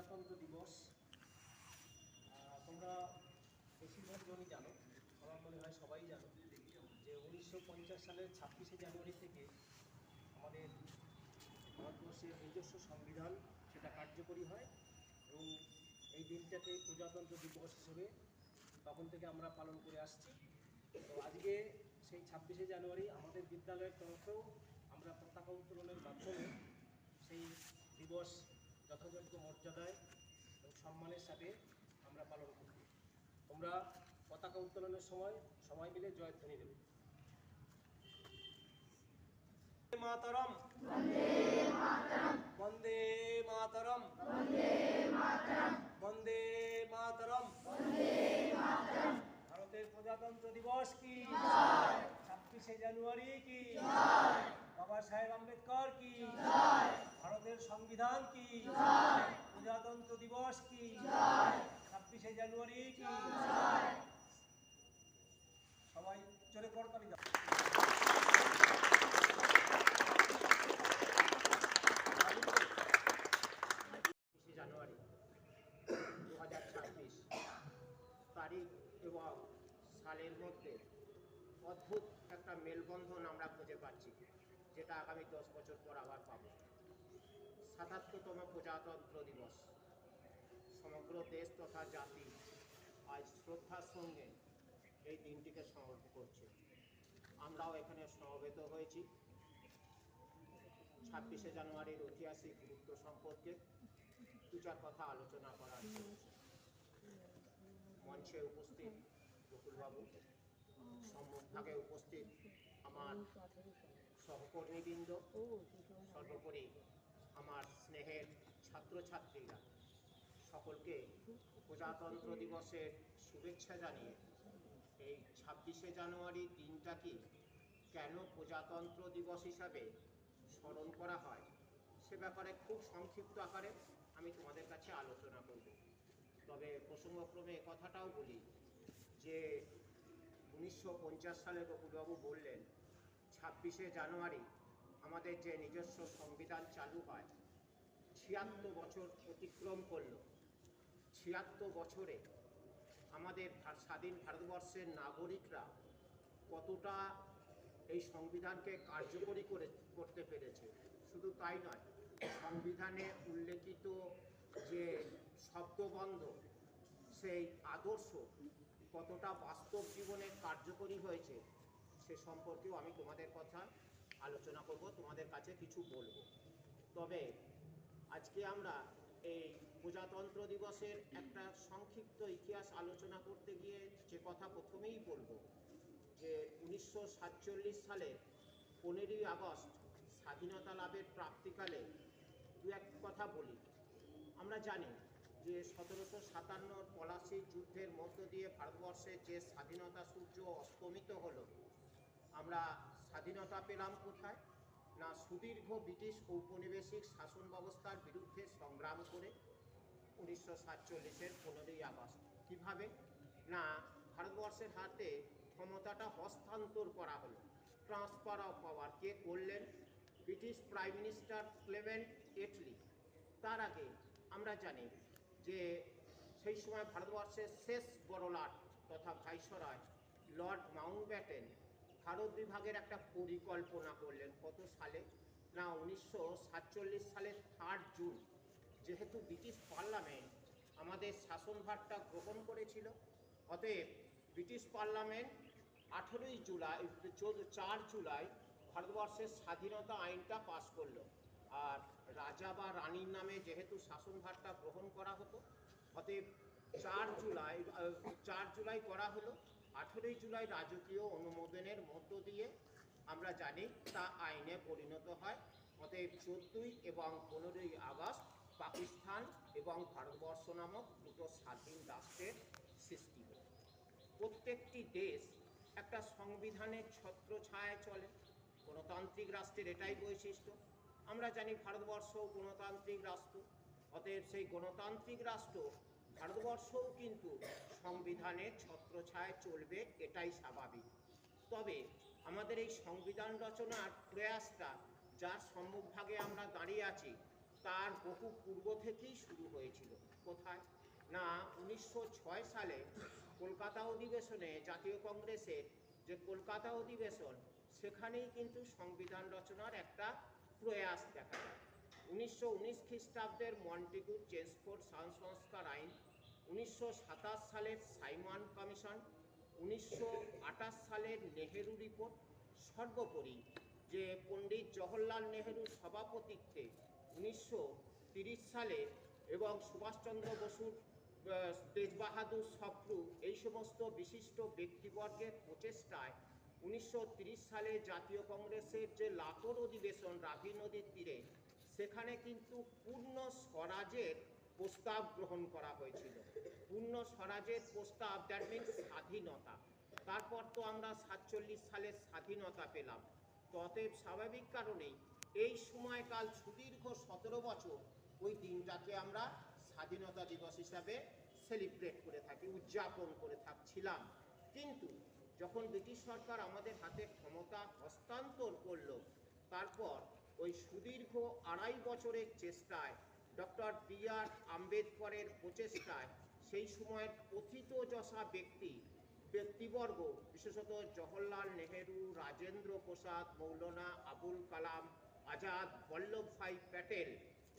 প্রজাতন্ত্র দিবস। তোমরা বেশিরভাগ জনই জানো, আমার মনে হয় সবাই জানো যে 1950 সালের 26শে জানুয়ারি থেকে আমাদের ভারতবর্ষের নিজস্ব সংবিধান সেটা কার্যকরী হয় এবং এই দিনটাকে প্রজাতন্ত্র দিবস হিসেবে তখন থেকে আমরা পালন করে আসছি। তো আজকে সেই 26শে জানুয়ারি আমাদের বিদ্যালয়ের তরফেও আমরা পতাকা উত্তোলনের মাধ্যমে সেই দিবস যথাযোগ্য মর্যাদায় এবং সম্মানের সাথে আমরা পালন করি। তোমরা পতাকা উত্তোলনের সময় সবাই মিলে জয়ধ্বনি দেবে। মাতরম বন্দে মাতরম, বন্দে মাতরম। ভারতের প্রজাতন্ত্র দিবস কি, 26শে জানুয়ারি কি, বাবা সাহেব আম্বেদকর কি, ভারতের সংবিধান কি, প্রজাতন্ত্র দিবস কি, 26শে জানুয়ারি কি। সবাই জোরে করতালি দাও। জানুয়ারি 2026 তারিখ এবং সালের মধ্যে অদ্ভুত একটা মেলবন্ধন আমরা খুঁজে পাচ্ছি, যেটা আগামী 10 বছর পর আবার পাব। ৭৭তম প্রজাতন্ত্র দিবস। সমগ্র দেশ তথা জাতি আজ শ্রদ্ধার সঙ্গে এই দিনটিকে স্মরণ করছে। আমরাও এখানে সমবেত হয়েছি 26শে জানুয়ারির ঐতিহাসিক গুরুত্ব সম্পর্কে দু চার কথা আলোচনা করার জন্য। মঞ্চে উপস্থিত বকুলবাবু, সম্মুখভাগে উপস্থিত আমার সহকর্মীবৃন্দ, সর্বোপরি আমার স্নেহের ছাত্রছাত্রীরা, সকলকে প্রজাতন্ত্র দিবসের শুভেচ্ছা জানিয়ে এই 26শে জানুয়ারি দিনটাকে কেন প্রজাতন্ত্র দিবস হিসাবে স্মরণ করা হয় সে ব্যাপারে খুব সংক্ষিপ্ত আকারে আমি তোমাদের কাছে আলোচনা করব। তবে প্রসঙ্গক্রমে কথাটাও বলি যে 1950 সালে বকুলবাবু বললেন 26শে জানুয়ারি আমাদের যে নিজস্ব সংবিধান চালু হয়, 76 বছর অতিক্রম করল। 76 বছরে আমাদের স্বাধীন ভারতবর্ষের নাগরিকরা কতটা এই সংবিধানকে কার্যকরী করতে পেরেছে। শুধু তাই নয়, সংবিধানে উল্লেখিত যে শব্দবন্ধ, সেই আদর্শ কতটা বাস্তব জীবনে কার্যকরী হয়েছে সে সম্পর্কেও আমি তোমাদের কথা আলোচনা করব, তোমাদের কাছে কিছু বলবো। তবে আজকে আমরা এই প্রজাতন্ত্র দিবসের একটা সংক্ষিপ্ত ইতিহাস আলোচনা করতে গিয়ে যে কথা প্রথমেই বলবো যে 1947 সালে 15ই আগস্ট স্বাধীনতা লাভের প্রাপ্তিকালে দু এক কথা বলি। আমরা জানি যে 1757 পলাশী যুদ্ধের মধ্য দিয়ে ভারতবর্ষের যে স্বাধীনতা সূর্য অস্তমিত হলো, আমরা স্বাধীনতা পেলাম কোথায় না, সুদীর্ঘ ব্রিটিশ ঔপনিবেশিক শাসন ব্যবস্থার বিরুদ্ধে সংগ্রাম করে 1947-এর 15ই আগস্ট। কীভাবে না, ভারতবর্ষের হাতে ক্ষমতাটা হস্তান্তর করা হলো, ট্রান্সফার অফ পাওয়ার। কে করলেন? British prime minister Clement Attlee. তার আগে আমরা জানি যে সেই সময় ভারতবর্ষের শেষ বড়লাট তথা ভাইসরয় লর্ড মাউন্টব্যাটেন ভারত বিভাগের একটা পরিকল্পনা করলেন। কত সালে না, 1947 সালের 3 জুন। যেহেতু ব্রিটিশ পার্লামেন্ট আমাদের শাসনভারটা গ্রহণ করেছিল, অতএব ব্রিটিশ পার্লামেন্ট 4 জুলাই ভারতবর্ষের স্বাধীনতা আইনটা পাশ করলো। আর রাজা বা রানীর নামে যেহেতু শাসনভারটা গ্রহণ করা হতো, অতএব 4 জুলাই করা হলো। 18 জুলাই রাজকীয় অনুমোদনের মধ্য দিয়ে আমরা জানি তা আইনে পরিণত হয়। অতএব 14 এবং 15ই আগস্ট পাকিস্তান এবং ভারতবর্ষ নামক দুটো স্বাধীন রাষ্ট্রের সৃষ্টি হয়। প্রত্যেকটি দেশ একটা সংবিধানের ছত্রছায়ায় চলে। গণতান্ত্রিক রাষ্ট্রের এটাই বৈশিষ্ট্য। আমরা জানি ভারতবর্ষও গণতান্ত্রিক রাষ্ট্র, অতএব সেই গণতান্ত্রিক রাষ্ট্র ভারতবর্ষও কিন্তু সংবিধানের ছত্রছায়ায় চলবে, এটাই স্বাভাবিক। তবে আমাদের এই সংবিধান রচনার প্রয়াসটা যার সম্মুখভাগে আমরা দাঁড়িয়ে আছি, তার বহু পূর্ব থেকেই শুরু হয়েছিল। কোথায় না 1906 সালে কলকাতা অধিবেশনে, জাতীয় কংগ্রেসের যে কলকাতা অধিবেশন, সেখানেই কিন্তু সংবিধান রচনার একটা প্রয়াস দেখা যায়। 1919 খ্রিস্টাব্দের মন্টেগু চেমসফোর্ড সংস্কার আইন, 1927 সালের সাইমন কমিশন, 1928 সালের নেহেরু রিপোর্ট, সর্বোপরি যে পণ্ডিত জওহরলাল নেহেরুর সভাপতিত্বে 1930 সালে এবং সুভাষচন্দ্র বসুর তেজ বাহাদুর সপ্রু, এই সমস্ত বিশিষ্ট ব্যক্তিবর্গের প্রচেষ্টায় 1930 সালে জাতীয় কংগ্রেসের যে লাহোর অধিবেশন রাভি নদীর তীরে, সেখানে কিন্তু পূর্ণ স্বরাজের প্রস্তাব গ্রহণ করা হয়েছিল। পূর্ণ স্বরাজের প্রস্তাব, দ্যাট মিনস স্বাধীনতা। তারপর তো আমরা 47 সালের স্বাধীনতা পেলাম। তো অতএব স্বাভাবিক কারণেই এই সময়কাল সুদীর্ঘ 17 বছর ওই দিনটাকে আমরা স্বাধীনতা দিবস হিসাবে সেলিব্রেট করে থাকি, উদযাপন করে থাকছিলাম। কিন্তু যখন ব্রিটিশ সরকার আমাদের হাতে ক্ষমতা হস্তান্তর করলো, তারপর ওই সুদীর্ঘ 2.5 বছরের চেষ্টায়, ডক্টর বি.আর. আম্বেদকরের প্রচেষ্টায়, সেই সময়ের পথিতযশা ব্যক্তিবর্গ, বিশেষত জওহরলাল নেহেরু, রাজেন্দ্র প্রসাদ, মৌলানা আবুল কালাম আজাদ, বল্লভভাই প্যাটেল,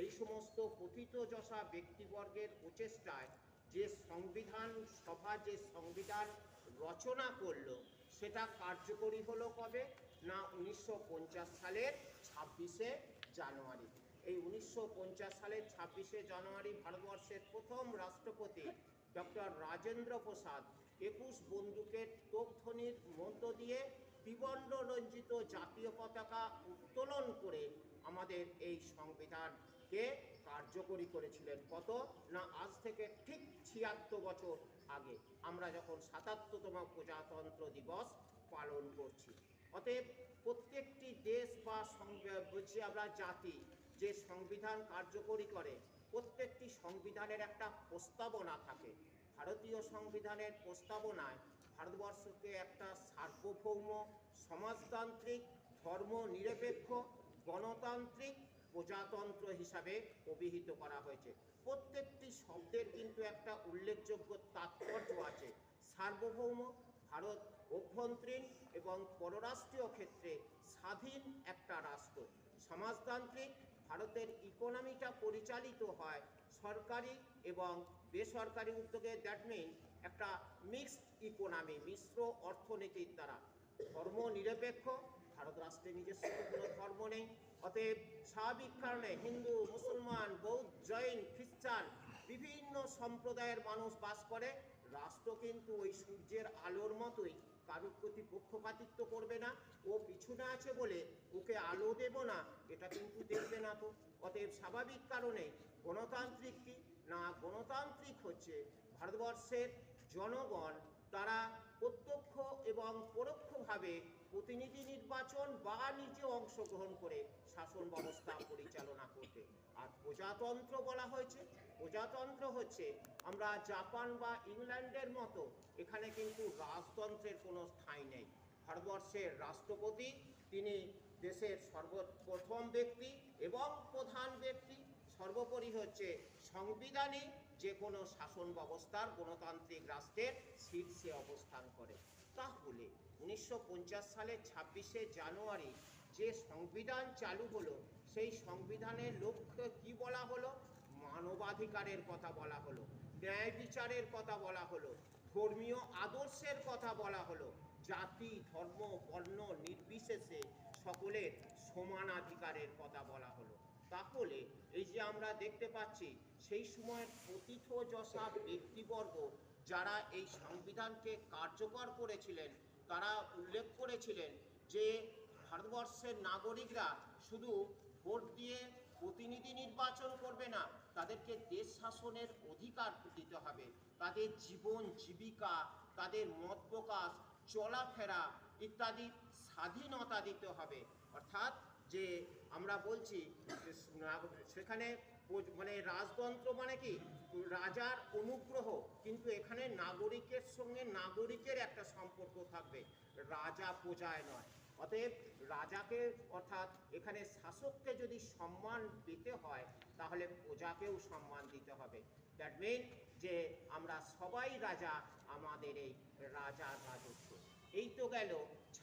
এই সমস্ত পথিতযশা ব্যক্তিবর্গের প্রচেষ্টায় যে সংবিধান সভা যে সংবিধান রচনা করলো, সেটা কার্যকরী হলো কবে না 1950 সালের 26শে জানুয়ারি। এই 1950 সালের 26শে জানুয়ারি ভারতবর্ষের প্রথম রাষ্ট্রপতি ডক্টর রাজেন্দ্র প্রসাদ 21 বন্দুকের তোপধ্বনির মধ্য দিয়ে ত্রিবর্ণ রঞ্জিত জাতীয় পতাকা উত্তোলন করে আমাদের এই সংবিধানকে কার্যকরী করেছিলেন। কত না আজ থেকে ঠিক 76 বছর আগে, আমরা যখন 77তম প্রজাতন্ত্র দিবস পালন করছি। অতএব প্রত্যেকটি দেশ বা বলছি আমরা জাতি যে সংবিধান কার্যকরী করে, প্রত্যেকটি সংবিধানের একটা প্রস্তাবনা থাকে। ভারতীয় সংবিধানের প্রস্তাবনায় ভারতবর্ষকে একটা সার্বভৌম, সমাজতান্ত্রিক, ধর্মনিরপেক্ষ, গণতান্ত্রিক প্রজাতন্ত্র হিসাবে অভিহিত করা হয়েছে। প্রত্যেকটি শব্দের কিন্তু একটা উল্লেখযোগ্য তাৎপর্য আছে। সার্বভৌম, ভারত অভ্যন্তরীণ এবং পররাষ্ট্রীয় ক্ষেত্রে স্বাধীন একটা রাষ্ট্র। সমাজতান্ত্রিক, ভারতের ইকোনমিটা পরিচালিত হয় সরকারি এবং বেসরকারি উদ্যোগে, দ্যাট মিন একটা মিক্সড ইকোনমি, মিশ্র অর্থনীতির দ্বারা। ধর্মনিরপেক্ষ, ভারত রাষ্ট্রে নিজস্ব কোনো ধর্ম নেই, অতএব স্বাভাবিক কারণে হিন্দু, মুসলমান, বৌদ্ধ, জৈন, খ্রিস্টান বিভিন্ন সম্প্রদায়ের মানুষ বাস করে। রাষ্ট্র কিন্তু ওই সূর্যের আলোর মতোই, কারোর প্রতি পক্ষপাতিত্ব করবে না। ও পিছনে আছে বলে ওকে আলো দেব না, এটা কিন্তু দেখবে না। তো অতএব স্বাভাবিক কারণে গণতান্ত্রিক কি না, গণতান্ত্রিক হচ্ছে ভারতবর্ষের জনগণ তারা প্রত্যক্ষ এবং পরোক্ষভাবে প্রতিনিধি নির্বাচন বা নিজে অংশগ্রহণ করে শাসন ব্যবস্থা পরিচালনা করবে। আর প্রজাতন্ত্র বলা হয়েছে, প্রজাতন্ত্র হচ্ছে আমরা জাপান বা ইংল্যান্ডের মতো, এখানে কিন্তু রাজতন্ত্রের কোনো ঠাঁই নেই। ভারতবর্ষের রাষ্ট্রপতি তিনি দেশের সর্বপ্রথম ব্যক্তি এবং প্রধান ব্যক্তি। সর্বোপরি হচ্ছে সংবিধানই যে কোনো শাসন ব্যবস্থার গণতান্ত্রিক রাষ্ট্রের শীর্ষে অবস্থান করে। তাহলে 1950 সালের 26শে জানুয়ারি যে সংবিধান চালু হলো, সেই সংবিধানের লক্ষ্য কি বলা হলো? মানবাধিকারের কথা বলা হলো, ন্যায় বিচারের কথা বলা হলো, ধর্মীয় আদর্শের কথা বলা হলো, জাতি, ধর্ম, বর্ণ নির্বিশেষে সকলের সমানাধিকারের কথা বলা হলো। তাহলে এই যে আমরা দেখতে পাচ্ছি, সেই সময়ের পথিতযশা ব্যক্তিবর্গ যারা এই সংবিধানকে কার্যকর করেছিলেন, তারা উল্লেখ করেছিলেন যে ভারতবর্ষের নাগরিকরা শুধু ভোট দিয়ে প্রতিনিধি নির্বাচন করবে না, তাদেরকে দেশ শাসনের অধিকার দিতে হবে। তাদের জীবন জীবিকা, তাদের মত প্রকাশ, চলাফেরা ইত্যাদি স্বাধীনতা দিতে হবে। অর্থাৎ যে আমরা বলছি যে সেখানে মানে রাজতন্ত্র মানে কি, রাজার অনুগ্রহ, কিন্তু এখানে নাগরিকের সঙ্গে নাগরিকের একটা সম্পর্ক থাকবে, রাজা প্রজায় নয়। অতএব রাজাকে অর্থাৎ এখানে শাসককে যদি সম্মান পেতে হয় তাহলে প্রজাকেও সম্মান দিতে হবে। দ্যাট মিন যে আমরা সবাই রাজা, আমাদের এই রাজার রাজত্ব। এই তো গেল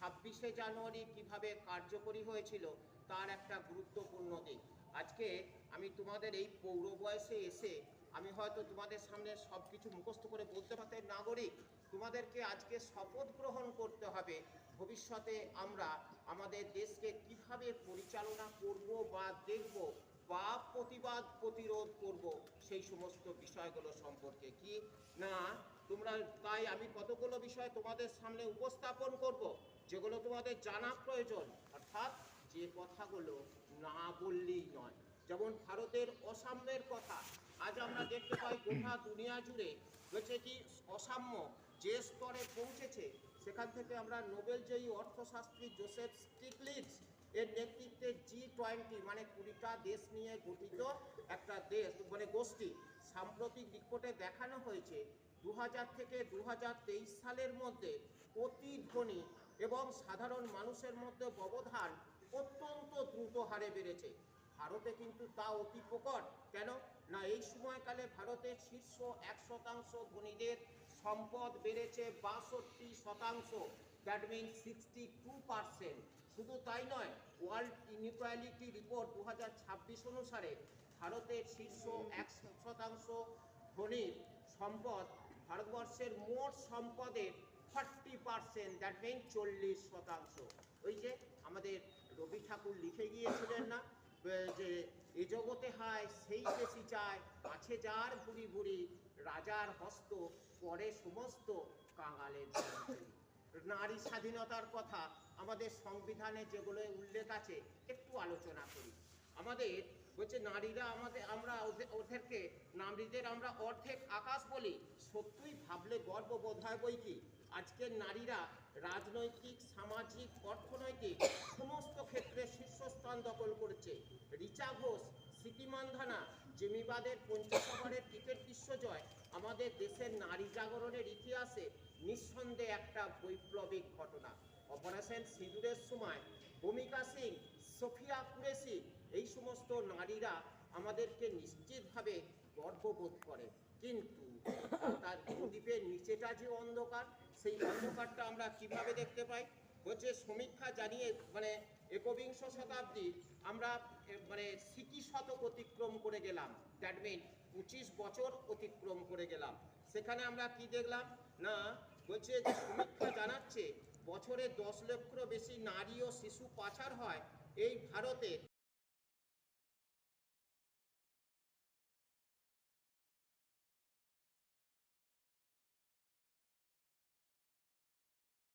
26শে জানুয়ারি কিভাবে কার্যকরী হয়েছিল তার একটা গুরুত্বপূর্ণ দিক। আজকে আমি তোমাদের এই পৌর বয়সে এসে আমি হয়তো তোমাদের সামনে সব কিছু মুখস্থ করে বলতে পারতে নাগরিক, তোমাদেরকে আজকে শপথ গ্রহণ করতে হবে ভবিষ্যতে আমরা আমাদের দেশকে কিভাবে পরিচালনা করব বা দেখব বা প্রতিবাদ প্রতিরোধ করব সেই সমস্ত বিষয়গুলো সম্পর্কে। কি না তোমরা, তাই আমি কতগুলো বিষয় তোমাদের সামনে উপস্থাপন করব যেগুলো তোমাদের জানা প্রয়োজন, অর্থাৎ যে কথাগুলো না বললেই নয়। যেমন ভারতের অসাম্যের কথা আজ আমরা দেখতে পাই গোটা দুনিয়া জুড়ে হচ্ছে কি অসাম্য যে স্তরে পৌঁছেছে, সেখান থেকে আমরা নোবেলজয়ী অর্থশাস্ত্রী জোসেফ স্টিগলিটজ এর নেতৃত্বে G20 মানে 20টা দেশ নিয়ে গঠিত একটা দেশ মানে গোষ্ঠী সাম্প্রতিক রিপোর্টে দেখানো হয়েছে 2000 থেকে 2023 সালের মধ্যে অতি ধনী এবং সাধারণ মানুষের মধ্যে ব্যবধান অত্যন্ত দ্রুত হারে বেড়েছে। ভারতে কিন্তু তা অতি প্রকট। কেন না এই সময়কালে ভারতের শীর্ষ 1% ধনীদের সম্পদ বেড়েছে 62%। That mean 62%। শুধু তাই নয়, ওয়ার্ল্ড ইনইকুয়ালিটি রিপোর্ট 2026 অনুসারে ভারতের শীর্ষ 1% ধনীর সম্পদ ভারতবর্ষের মোট সম্পদের 40%, দ্যাট মিন 40%। ওই যে আমাদের রবি ঠাকুর লিখে গিয়েছিলেন না যে এ জগতে হায় সেই বেশি চায়, আছে যার ভুরি ভুরি, রাজার হস্ত পরে সমস্ত কাঙালের। নারী স্বাধীনতার কথা আমাদের সংবিধানে যেগুলো উল্লেখ আছে একটু আলোচনা করি। আমাদের বলছে নারীরা আমরা ওদেরকে নারীদের আমরা অর্ধেক আকাশ বলি। সত্যিই ভাবলে গর্ববোধ হয় বই কি আজকের নারীরা রাজনৈতিক, সামাজিক, অর্থনৈতিক সমস্ত ক্ষেত্রে শীর্ষস্থান দখল করেছে। রিচা ঘোষ, স্মৃতি মান্ধানা, জেমিবাদের 50 ওভারের ক্রিকেট বিশ্বজয় আমাদের দেশের নারী জাগরণের ইতিহাসে নিঃসন্দেহে একটা বৈপ্লবিক ঘটনা। অপারেশন সিঁদুরের সময় ভূমিকা সিং, সোফিয়া কুরেশি এই সমস্ত নারীরা আমাদেরকে নিশ্চিতভাবে গর্ববোধ করে। কিন্তু তার প্রদীপের নিচেটা যে অন্ধকার, সেই অন্ধকারটা আমরা কিভাবে দেখতে পাই হচ্ছে সমীক্ষা জানিয়ে মানে একবিংশ শতাব্দী আমরা মানে সিকি শতক অতিক্রম করে গেলাম। দ্যাট মিন 25 বছর অতিক্রম করে গেলাম। সেখানে আমরা কি দেখলাম না বলছে যে সমীক্ষা জানাচ্ছে বছরে 10 লক্ষেরও বেশি নারী ও শিশু পাচার হয় এই ভারতে